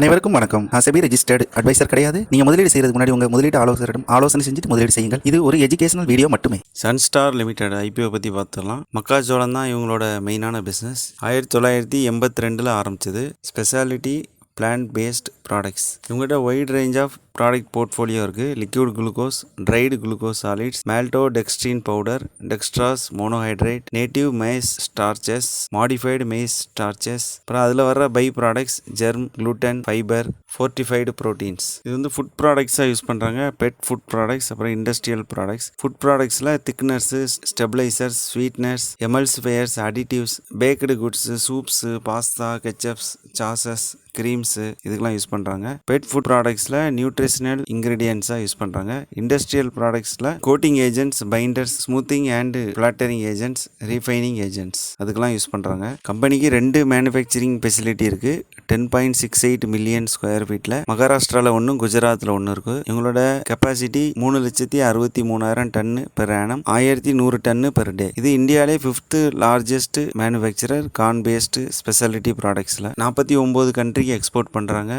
அனைவருக்கும் வணக்கம். நான் செபி ரெஜிஸ்டர்டு அட்வைசர் கிடையாது. நீங்க முதலீடு செய்யறதுக்கு முன்னாடி உங்க முதலீட்டு ஆலோசகரிடம் ஆலோசனை செஞ்சுட்டு முதலீடு செய்யுங்கள். இது ஒரு எஜுகேஷனல் வீடியோ மட்டுமே. சன்ஸ்டார் லிமிடெட் ஐபிஓ பற்றி பார்த்துடலாம். மக்காச்சோளம் தான் இவங்களோட மெயினான பிஸ்னஸ். 1982 ஆரம்பிச்சது. Speciality plant based products. இவங்ககிட்ட wide range of product portfolio இருக்குது. Liquid glucose, dried glucose solids, maltodextrin powder, dextrose monohydrate, native maize starches, modified maize starches, அப்புறம் அதில் வர by products germ, gluten, fibre, fortified proteins. இது வந்து food ப்ராடக்ட்ஸாக use பண்ணுறாங்க. Pet food products, அப்புறம் industrial products. Food ப்ராடக்ட்ஸில் திக்னர்ஸு, stabilisers, sweeteners, emulsifiers, additives, baked goods, soups, pasta, ketchups, sauces, creams இதுக்கெல்லாம் யூஸ் பண்ணுறாங்க. பெட் ஃபுட் ப்ராடக்ட்ஸில் நியூட்ரிஷனல் இன்க்ரீடியன்ஸாக யூஸ் பண்ணுறாங்க. இண்டஸ்ட்ரியல் ப்ராடக்ட்ஸில் coating agents, binders, smoothing and flattering agents, refining agents அதுக்கெல்லாம் use பண்ணுறாங்க. கம்பெனிக்கு 2 மேனுஃபேக்சரிங் ஃபெசிலிட்டி இருக்குது. 10.68 மில்லியன் ஸ்கொயர் ஃபீட்டில் மகாராஷ்டிராவில் ஒன்று, குஜராத்தில் ஒன்று இருக்குது. இவங்களோட capacity 3,63,000 tonne per annum, 1,100 tonne per day. இது இந்தியாவிலே 5th largest manufacturer corn based speciality ப்ராடக்ட்ஸில். 49 கண்ட்ரிக்கு எக்ஸ்போர்ட் பண்ணுறாங்க,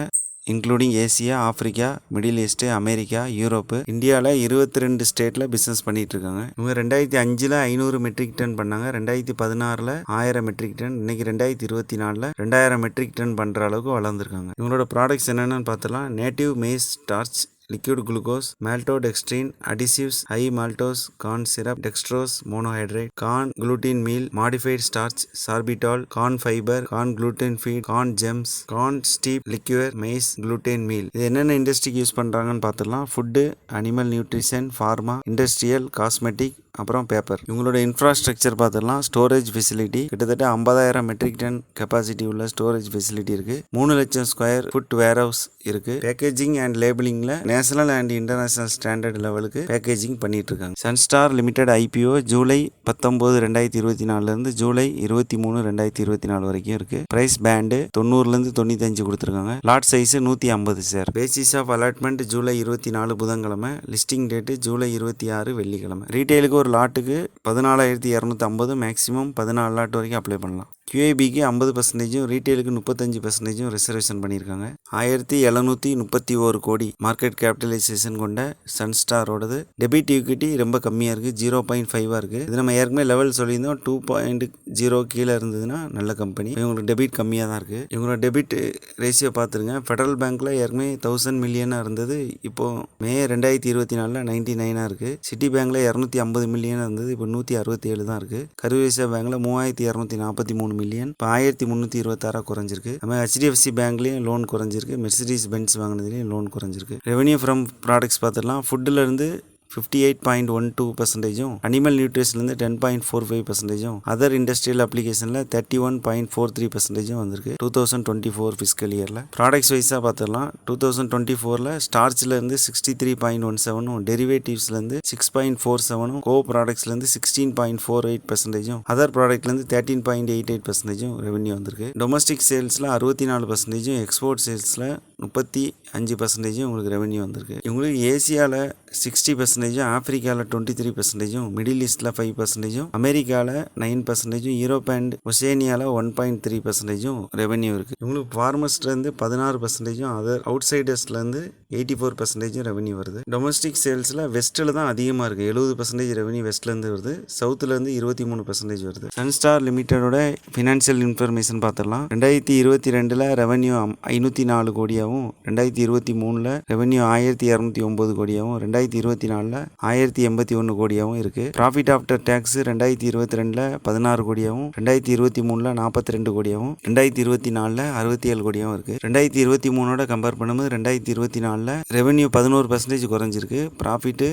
including Asia, Africa, middle east, America, Europe. இந்தியாவில் 22 ஸ்டேட்டில் பிஸ்னஸ் பண்ணிட்டு இருக்காங்க. இவங்க 2005 500 மெட்ரிக் டன் பண்ணாங்க. 2016 1000 மெட்ரிக் டன். இன்னைக்கு 2024 2000 மெட்ரிக் டன் பண்ணுற அளவுக்கு வளர்ந்துருக்காங்க. இவங்களோட ப்ராடக்ட்ஸ் என்னென்னு பார்த்தலாம். Native maize starch, liquid glucose, maltodextrin, adhesives, high maltose, corn syrup, dextrose monohydrate, corn gluten meal, modified starch, sorbitol, corn fibre, corn gluten feed, corn germs, corn steep, liquor, maize, gluten meal. இது என்னென்ன இண்டஸ்ட்ரிக்கு use பண்ணுறாங்கன்னு பார்த்துடலாம். Food, animal nutrition, pharma, industrial, cosmetic, அப்புறம் paper. இவங்களோட infrastructure பார்த்துடலாம். Storage facility கிட்டத்தட்ட 50,000 metric tonne capacity உள்ள ஸ்டோரேஜ் ஃபெசிலிட்டி இருக்கு. 3 லட்சம் ஸ்கொயர் ஃபுட் வேர் ஹவுஸ் இருக்கு. பேக்கேஜிங் அண்ட் லேபிளிங்ல நேஷனல் அண்ட் இன்டர்நேஷனல் ஸ்டாண்டர்ட் லெவலுக்கு பேக்கேஜிங் பண்ணிட்டு இருக்காங்க. சன்ஸ்டார் லிமிடெட் ஐபிஓ ஜூலை 19, 2024 இருந்து ஜூலை 23, 2024 வரைக்கும் இருக்கு. பிரைஸ் பேண்டு 90 95 கொடுத்துருக்காங்க. Lot size 150 share. Basis of allotment July 24 புதன்கிழமை. லிஸ்டிங் டேட் ஜூலை 26 வெள்ளிக்கிழமை. ரீட்டைலுக்கு ஒரு லாட்டுக்கு 14,250, மேக்ஸிமம் 14 லாட் வரைக்கும் அப்ளை பண்ணலாம். QIBக்கு 50%, ரீட்டைலுக்கு 35% ரிசர்வேஷன் பண்ணியிருக்காங்க. 1,731 கோடி மார்க்கெட் கேபிட்டலைசேஷன் கொண்ட சன்ஸ்டாரோடது டெபிட் ஈக்விட்டி ரொம்ப கம்மியாக இருக்குது, 0.5 இருக்குது. இது நம்ம ஏற்கனவே லெவல் சொல்லியிருந்தோம். 2.0 கீழே இருந்ததுன்னா நல்ல கம்பெனி. இவங்களோட டெபிட் கம்மியாக தான் இருக்குது. இவங்களோட டெபிட் ரேஷியோ பார்த்துருங்க. ஃபெடரல் பேங்க்கில் ஏற்கனவே 1000 மில்லியனாக இருந்தது. இப்போது மே 2024 99 இருக்குது. சிட்டி பேங்க்கில் 250 மில்லியனாக இருந்தது. இப்போ 167 தான் இருக்குது. கரூர் பேங்க்கில் 3,243 மில்லியன், இப்போ 1,326 குறைஞ்சிருக்கு. நம்ம HDFC பேங்க்லேயும் லோன் குறைஞ்சிருக்கு. மெர்சிடிஸ் பென்ஸ் வாங்கினதுலேயும் லோன் குறைஞ்சிருக்கு. ரெவன்யூ ஃப்ரம் ப்ராடக்ட்ஸ் பார்த்துடலாம். ஃபுட்டில் இருந்து 58.12%, அனிமல் நியூட்ரிஷன்லேருந்து 10.45%, அதர் இண்டஸ்ட்ரியல் அப்ளிகேஷனில் 31.43% வந்திருக்கு 2024 ஃபிஸ்கல் இயரில். ப்ராடக்ட்ஸ் வைஸாக பார்த்துடலாம். 2024 ஸ்டார்ச்லேருந்து 63.17, டெரிவேட்டிவ்ஸ்லேருந்து 6.47, கோ ப்ராடக்ட்ஸ்லேருந்து 16.48%, அதர் ப்ராடக்ட்லேருந்து 13.88% ரெவன்யூ வந்திருக்கு. டொமஸ்டிக் சேல்ஸில் 64%, எக்ஸ்போர்ட் சேல்ஸில் 35% உங்களுக்கு ரெவன்யூ வந்திருக்கு. இவங்களுக்கு ஏசியாவில் 60%, ஆப்பிரிக்காவில் 23%, மிடில் ஈஸ்டில் 5%, அமெரிக்காவில் 9%, யூரோப் அண்ட் ஒசேனியாவில் 1.3% ரெவன்யூ இருக்குது. இவங்களுக்கு ஃபார்மர்ஸ்லேருந்து 16%, அதர் அவுட் சைடர்ஸ்லேருந்து 84% ரெவன்யூ வருது. டொமஸ்டிக் சேல்ஸில் வெஸ்ட்டில் தான் அதிகமாக இருக்குது. 70% ரெவன்யூ வெஸ்ட்லேருந்து வருது. சவுத்துலேருந்து 23% வருது. சன்ஸ்டார் லிமிட்டடோட ஃபினான்ஷியல் இன்ஃபர்மேஷன் பார்த்துடலாம். 2022 ரெவன்யூ 504 கோடியாகவும், 2023 ரெவன்யூ 1,209 கோடியாகவும், 2024 1,081 கோடியாகவும் இருக்கு. ப்ராஃபிட் ஆஃப்டர் டேக்ஸ் 2022 16 கோடியாகவும், 2023 42 கோடியாகவும், 2024 67 கோடியாகவும் இருக்கு. 2023 கம்பேர் பண்ணும்போது 2024 ரெவன்யூ 11% குறைஞ்சிருக்கு. ப்ராஃபிட்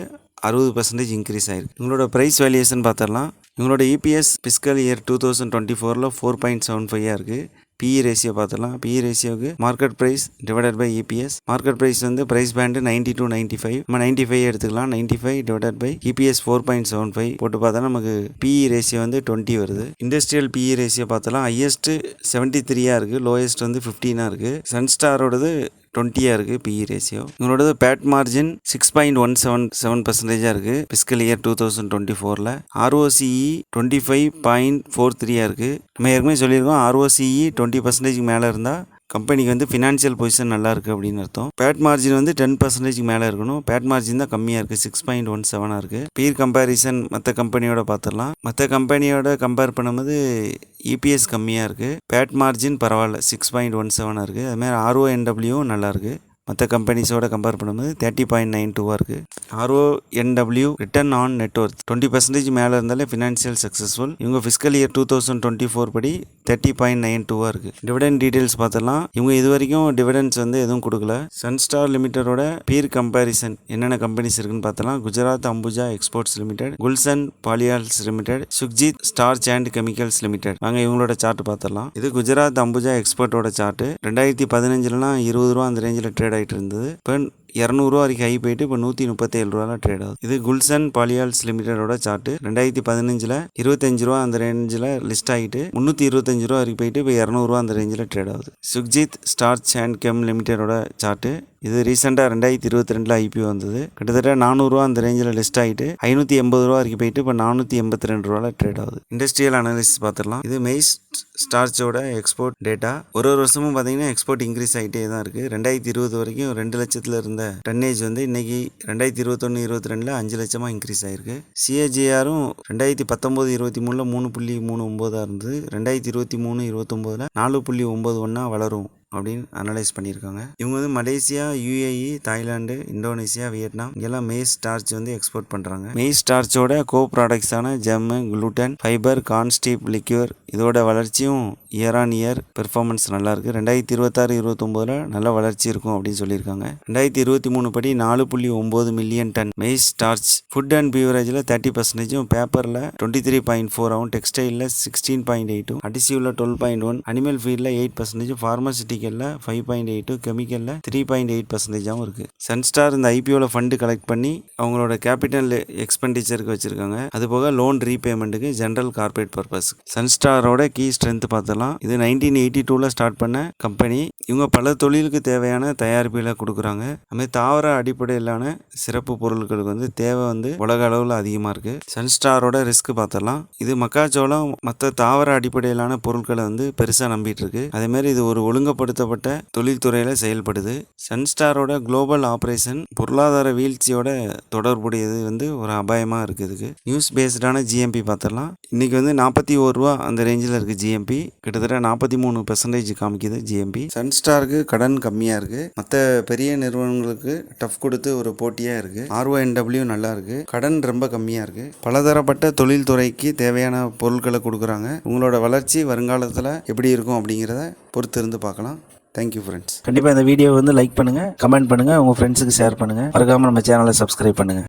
60% இன்க்ரீஸ் ஆயிருக்கு. இவங்களோட ப்ரைஸ் வேல்யூஷன் பார்த்துடலாம். இவங்களோட EPS ஃபிஸ்கல் இயர் 2024 4.75 இருக்குது. PE ரேஷியோ பார்த்துலாம். PE ரேஷியோக்கு market price divided by EPS. Market price வந்து ப்ரைஸ் பேண்டு 90 to 95. நம்ம 95 எடுத்துக்கலாம். 95 டிவைடட் பை EPS 4.75 போட்டு பார்த்தா நமக்கு PE ரேஷியோ வந்து 20 வருது. இண்டஸ்ட்ரியல் PE ரேஷியோ பார்த்தலாம். ஹையஸ்ட் 73 இருக்குது, லோயஸ்ட் வந்து 15 இருக்குது. சன்ஸ்டாரோடது 20 இருக்குது PE ரேஷியோ. இவங்களோட பேட் மார்ஜின் 6.177% இருக்குது ஃபிஸ்கல் இயர் 2024. ROCE 25.43 இருக்குது. நம்ம ஏற்கனவே சொல்லியிருக்கோம், ROCE 20% மேலே இருந்தால் கம்பெனிக்கு வந்து ஃபினான்ஷியல் பொசிஷன் நல்லா இருக்குது அப்படின்னு அர்த்தம். பேட் மார்ஜின் வந்து 10% மேலே இருக்கணும். பேட் மார்ஜின் தான் கம்மியாக இருக்குது, 6.17 இருக்குது. பீர் கம்பேரிசன் மற்ற கம்பெனியோட பார்த்துடலாம். மற்ற கம்பெனியோட கம்பேர் பண்ணும்போது இபிஎஸ் கம்மியாக இருக்குது. பேட் மார்ஜின் பரவாயில்ல, 6.17 இருக்குது. அதுமாதிரி ஆர்ஓஎன்டபிள்யூவும் நல்லா இருக்குது. மற்ற கம்பெனிஸோட கம்பேர் பண்ணும்போது 30.92 இருக்குது. RONW ரிட்டர்ன் ஆன் நெட்ஒர்த் 20% மேலே இருந்தாலே ஃபினான்ஷியல் சக்ஸஸ்ஃபுல். இவங்க ஃபிஸ்கல் இயர் 2024 படி 30.92 இருக்குது. டிவிடெண்ட் டீட்டெயில்ஸ் பார்த்துலாம். இவங்க இது வரைக்கும் டிவிடெண்ட்ஸ் வந்து எதுவும் கொடுக்கல. சன்ஸ்டார் லிமிட்டடோட பீர் கம்பேரிசன் என்னென்ன கம்பெனிஸ் இருக்குன்னு பார்த்தலாம். Gujarat Ambuja exports limited, Gulshan polyols limited, Sukhjit starch and chemicals limited. வாங்க இவங்களோட சார்ட் பார்த்துடலாம். இது குஜராத் அம்புஜா எக்ஸ்போர்ட்டோட சார்ட். 2015லாம் 20 ரூபா அந்த ரேஞ்சில் ட்ரேட் ஆகிட்டு இருந்தது. இப்போ 200 வரைக்கும் ஹை போயிட்டு இப்போ 137 ரூபாவில் ட்ரேட் ஆகுது. இது குல்சன் பாலியால்ஸ் லிமிடெடோட சார்ட். 2015ல் 25 ரூபா அந்த ரேஞ்சில் லிஸ்ட் ஆகிட்டு 325 ரூபா வரைக்கும் போயிட்டு இப்போ 200 ரூபா அந்த ரேஞ்சில் ட்ரேட் ஆகுது. சுக்ஜித் ஸ்டார்ச் அண்ட் கெம் லிமிடெடோட சார்ட். இது ரீசெண்டாக 2022 ஐபிஓ வந்தது. கிட்டத்தட்ட 400 ரூபா அந்த ரேஞ்சில் லிஸ்ட் ஆகிட்டு 580 ரூபா வரைக்கும் போயிட்டு இப்போ 482 ரூபாவில் ட்ரேட் ஆகுது. இண்டஸ்ட்ரியல் அனாலிசிஸ் பார்த்துடலாம். இது மெய்ஸ் ஸ்டார்ச்சோட எக்ஸ்போர்ட் டேட்டா. ஒரு வருஷமும் பார்த்தீங்கன்னா எக்ஸ்போர்ட் இன்க்ரீஸ் ஆகிட்டே தான் இருக்குது. 2020 வரைக்கும் 2 லட்சத்தில் இருந்த டன்னேஜ் வந்து இன்னைக்கு 2021-22ல் 5 லட்சமாக இன்க்ரீஸ் ஆகிருக்கு. சிஏஜிஆரும் 2019-23ல் 3.39 இருந்தது. 2023-29ல் 4.91 வளரும் அப்படின்னு அனலைஸ் பண்ணியிருக்காங்க. இவங்க வந்து Malaysia, UAE, Thailand, Indonesia, Vietnam இங்கெல்லாம் மெய்ஸ் ஸ்டார்ச் வந்து எக்ஸ்போர்ட் பண்ணுறாங்க. மெய்ஸ் ஸ்டார்ச்சோட கோ ப்ராடக்ட்ஸான germ, gluten, fibre, corn steep liquor இதோட வளர்ச்சியும் இயர் ஆன் இயர் பெர்ஃபார்மன்ஸ் நல்லாயிருக்கு. 2026-29ல் நல்ல வளர்ச்சி இருக்கும் அப்படின்னு சொல்லியிருக்காங்க. 2023 படி 4.9 million tonne maize starch. Food and பீவரேஜில் 30%, பேப்பரில் 23.4, டெக்ஸ்டைலில் 16.8, அடிசிவில் 12.1, அனிமல் ஃபீடில் 8%, ஃபார்மசிட்டிக்கலில் 5.8, கெமிக்கலில் 3.8% இருக்குது. சன்ஸ்டார் இந்த ஐபிஓவில் ஃபண்டு கலெக்ட் பண்ணி அவங்களோட கேபிட்டல் எக்ஸ்பெண்டிச்சருக்கு வச்சுருக்காங்க. அதுபோக லோன் ரீபேமெண்ட்டுக்கு, ஜென்ரல் கார்பரேட் பர்பஸ். சன்ஸ்டாரோட கீ ஸ்ட்ரென்த் பார்த்தலாம். இது 1982ல் ஸ்டார்ட் பண்ண கம்பெனி. இவங்க பல தொழிலுக்கு தேவையான தயாரிப்புகளை கொடுக்குறாங்க. அதுமாதிரி தாவர அடிப்படையிலான சிறப்பு பொருட்களுக்கு வந்து தேவை வந்து உலக அளவில் அதிகமாக இருக்குது. சன்ஸ்டாரோட ரிஸ்க் பார்த்தலாம். இது மக்காச்சோளம் மற்ற தாவர அடிப்படையிலான பொருட்களை வந்து பெருசாக நம்பிட்டு இருக்கு. அதேமாதிரி இது ஒரு ஒழுங்கப்படுத்தப்பட்ட தொழில்துறையில் செயல்படுது. சன்ஸ்டாரோட குளோபல் ஆப்ரேஷன் பொருளாதார வீழ்ச்சியோட தொடர்புடையது வந்து ஒரு அபாயமாக இருக்குது. இதுக்கு நியூஸ் பேஸ்டான ஜிஎம்பி பார்த்தலாம். இன்னைக்கு வந்து 41 ரூபா அந்த ரேஞ்சில் இருக்குது ஜிஎம்பி. கிட்டத்தட்ட 43% காமிக்குது ஜிஎம்பி. சன்ஸ்டாருக்கு கடன் கம்மியாக இருக்குது. மற்ற பெரிய நிறுவனங்களுக்கு டஃப் கொடுத்து ஒரு போட்டியாக இருக்குது. RONW நல்லா இருக்குது. கடன் ரொம்ப கம்மியாக இருக்குது. பலதரப்பட்ட தொழில்துறைக்கு தேவையான பொருட்களை கொடுக்குறாங்க. உங்களோட வளர்ச்சி வருங்காலத்தில் எப்படி இருக்கும் அப்படிங்கிறத பொறுத்து இருந்து பார்க்கலாம். Thank you friends. கண்டிப்பாக இந்த வீடியோ வந்து லைக் பண்ணுங்கள், கமெண்ட் பண்ணுங்கள், உங்கள் ஃப்ரெண்ட்ஸுக்கு ஷேர் பண்ணுங்கள். மறக்காமல் நம்ம சேனலை சப்ஸ்கிரைப் பண்ணுங்கள்.